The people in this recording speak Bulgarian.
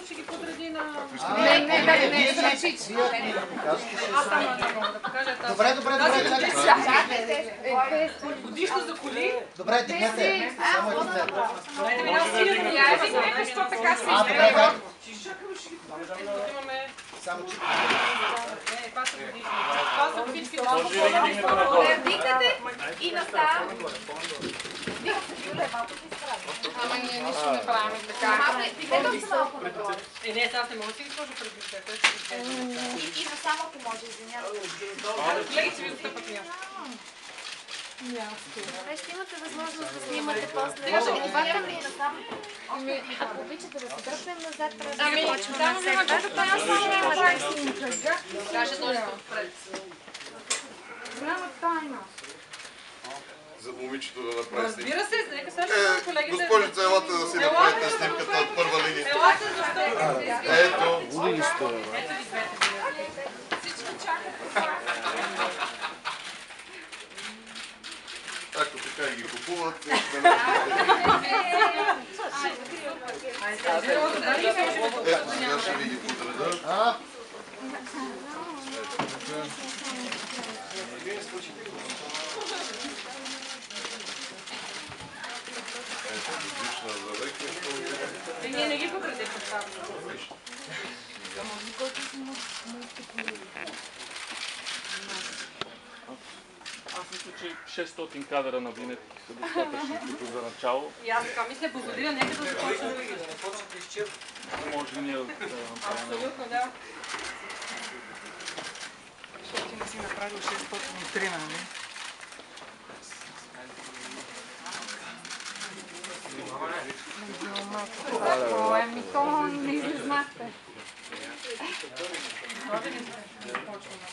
ще ги подреди на... Не, значи. Аз само не мога да покажа тази. Добре, чакай. Годишно за коли. Добре, дигнете. Само един лев. Дайте ми една силно. Я ви нека, що така се добре, да. Имаме... Само че. Не, това са годишни. Това са всички. Вдигнете и настава. Ама ние нищо не правим така. Вдигнете малко нагоре. Не, аз не мога да си ги сложа пред лицето. И насам, ако може, извинявам. Колеги, че ви отстъпат място. Добре, ще имате възможност да снимате после. Обаче ми насам. Ако обичате да се дръпнем назад, трябва да започваме на себе. Каже точно отпред. Голяма тайна. За момичето да направи снимка. Разбира се, нека сега ще колегите... Госпожица, елате да си направите снимката от първа линия. Елате, защото... Ето. Ето ви двете. Всички чакат. Ако така и ги купуват. Ето сега ще ви ги подреда. Ето годишна за веки. Ние не ги подредим това. Аз мисля, че 600 кадра на винетки са достатъчни като за начало. И аз така мисля, благодаря, нека да започнем да ги. Може ние да Абсолютно, да. Защото ти не си направил 603, нали? Ами то не излезнахте. Това да не започваме.